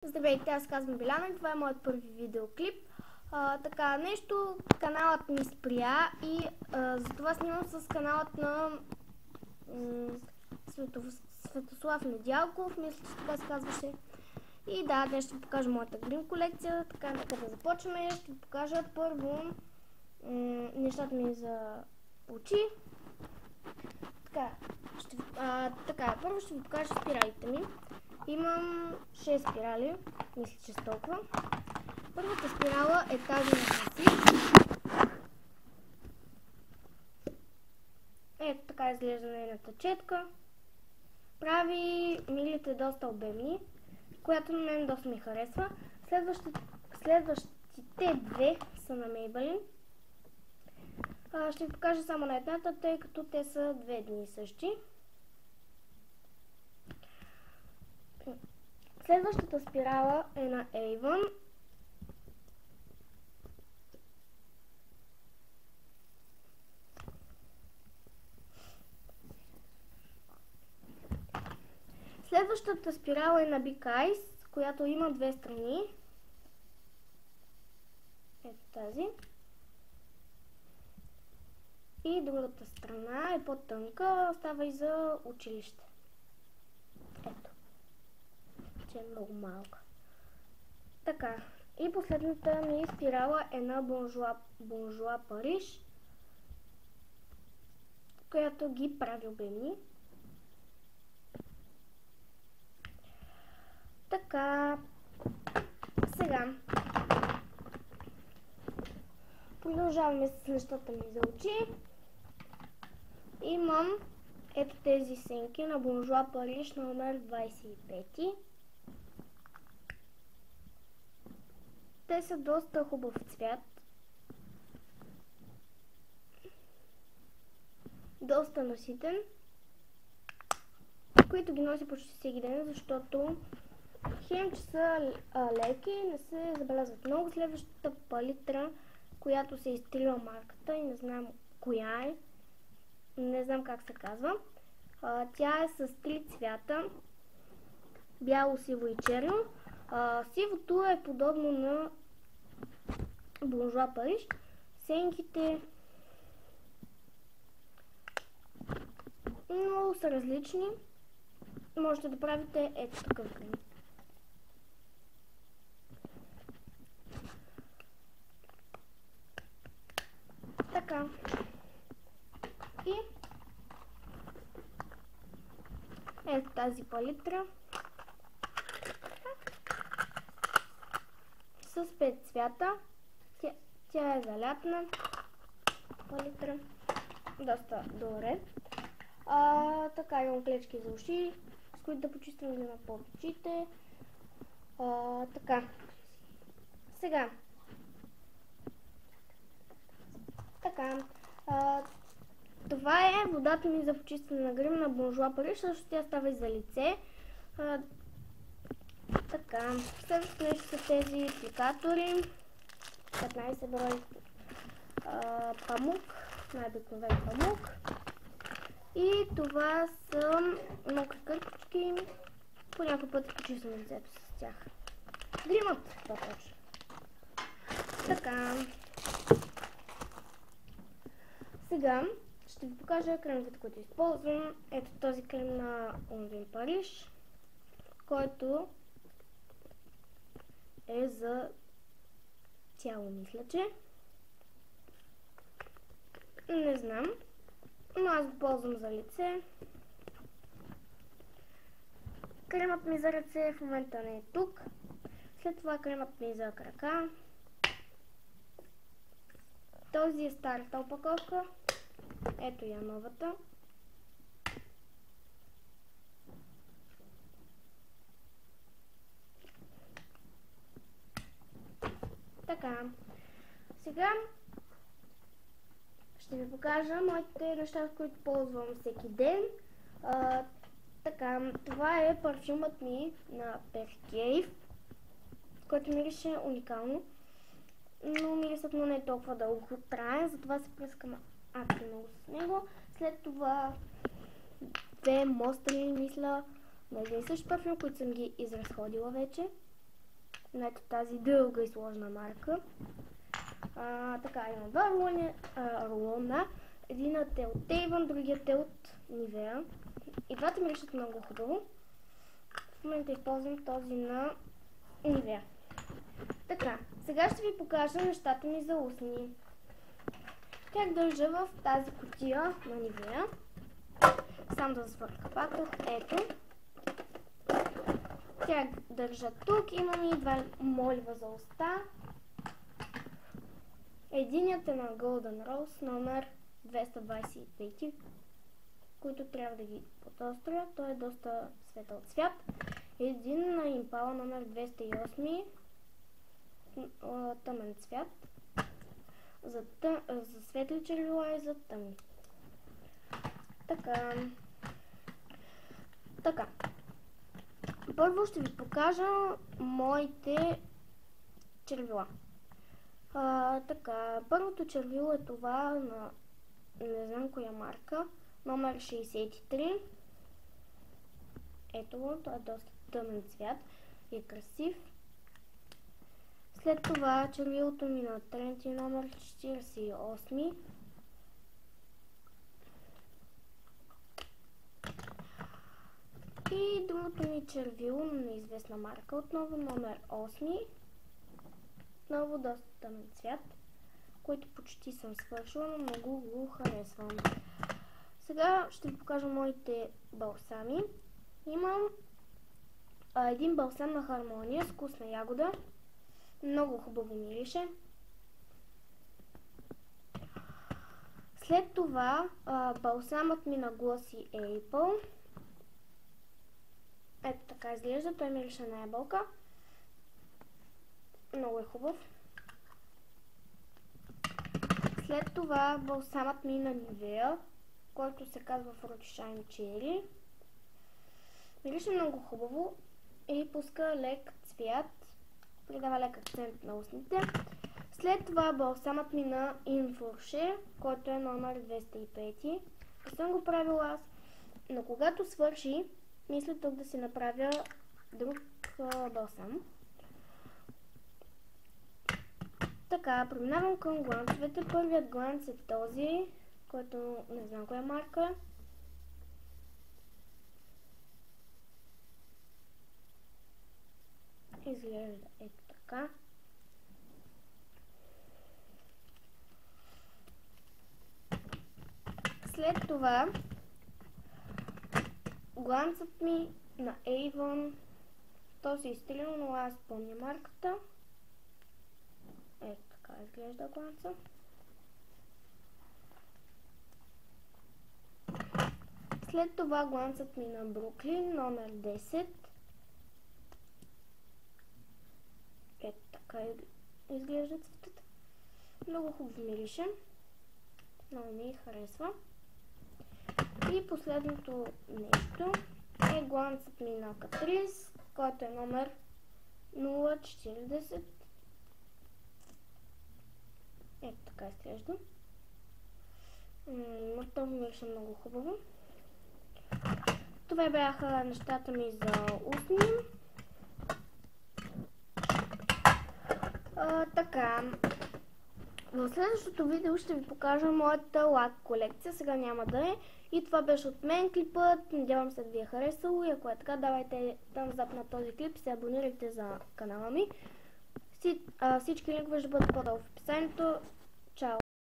Здравейте, аз казвам Биляна и това е моят първи видеоклип. Така, нещо, каналът ми спря и затова снимам с каналът на Светослав Недялков, мисля, че така се казваше. И да, днес ще ви покажа моята грим колекция, така нека да започваме. Ще ви покажа първо нещата ми за очи. Така, първо ще ви покажа спиралите ми. Имам 6 спирали, мисля, че с толкова. Първата спирала е тази на Хаси. Ето така изглежда нейната четка. Прави милите доста обемни, която на мен доста ми харесва. Следващите две са на Maybelline. Ще ви покажа само на едната, тъй като те са две едни и същи. Следващата спирала е на Avon. Следващата спирала е на Big Eyes, която има две страни. Ето тази. И другата страна е по-тънка, остава и за училище. Ето. Че е много малка. Така. И последната ми спирала е на Bourjois Париж, която ги прави обемни. Така. Сега. Продължаваме с нещата ми за очи. Имам ето тези сенки на Bourjois Париж номер 25. Те са доста хубав цвят. Доста наситен. Които ги нося почти всеки ден, защото хем, че са леки, не се забелязват много. Следващата палитра, която се изтрила марката и не знам коя е. Не знам как се казва. Тя е с 3 цвята. Бяло, сиво и черно. Сивото е подобно на Bourjois Париж. Сенките много са различни. Можете да правите ето такъв грим. Така. И ето тази палитра с 5 цвята. Тя е залятна палитра. Доста добре. Така, имам клечки за уши, с които да почиствам глина под очите. Така. Сега. Така. Това е водата ми за почистване на грим на Bourjois Париж, също тя става и за лице. Така. Следващото нещо са тези апликатори. 15 брой памук, най-обикновен памук. И това са мокри кърпички. По някой път почиствам лицето с тях. Гримът по-точно. Така. Сега ще ви покажа кремовете, които използвам. Ето този крем на Onvin Париж, който е за тяло, мисля, че. Не знам, но аз го ползвам за лице. Кремът ми за ръце в момента не е тук. След това кремът ми за крака. Този е старата опаковка. Ето я новата. Така. Сега ще ви покажа моите неща, които ползвам всеки ден. Така, това е парфюмът ми на Percave, който мирише уникално. Но мирисът му не е толкова дълго траен, затова се пръскам адски много с него. След това две мостри, мисля, на един същ парфюм, които съм ги изразходила вече. ето тази дълга и сложна марка. Така, има два рулона. Единият е от Avon, другият е от Nivea. И двата миришат много хубаво. В момента използвам този на Nivea. Така, сега ще ви покажа нещата ми за устни. Как държа в тази кутия на Nivea. Сам да свърх капака. Ето. Как държа тук. Имам и два молива за уста. Единият е на Golden Rose номер 225, които трябва да ги потостря. Той е доста светъл цвят. Един на Impala номер 208, тъмен цвят. За светли червила и за тъмни. Така. Първо ще ви покажа моите червила. Първото червило е това на не знам коя марка, номер 63. Ето го, той е доста тъмен цвят и е красив. След това червилото ми на Trendy номер 48. И другото ми червило на неизвестна марка, отново номер 8. Отново доста тъмен цвят, който почти съм свършила, но много го харесвам. Сега ще ви покажа моите балсами. Имам един балсам на Хармония с вкусна ягода. Много хубаво мирише. След това балсамът ми на Glossy Apple. Ето така изглежда, той мирише на ябълка. Много е хубав. След това балсамът ми на Nivea, който се казва Fruity Shine Cherry. Мирише много хубаво и пуска лек цвят, придава лек акцент на устните. След това балсамът ми на Inforche, който е номер 205. Не съм го правила аз, но когато свърши, мисля тук да си направя друг балсам. Така, преминавам към гланцовете. Първият гланц е този, който не знам коя марка. Изглежда ето така. След това гланцът ми на Avon. Този е изтрил, но аз помня марката. Ето така изглежда гланца. След това гланцът ми на Brooklyn, номер 10. Ето така изглежда цветът. Много хубаво мирише. Много ми харесва. И последното нещо е гланцът ми на Catrice, който е номер 040. Ето така изглежда. Това мирише много хубаво. Това бяха нещата ми за устни. Така. В следващото видео ще ви покажа моята лак колекция. Сега няма да е. И това беше от мен клипът. Надявам се да ви е харесало. И ако е така, давайте thumbs up на този клип и се абонирайте за канала ми. Всички линкове ще бъдат по-долу в описанието.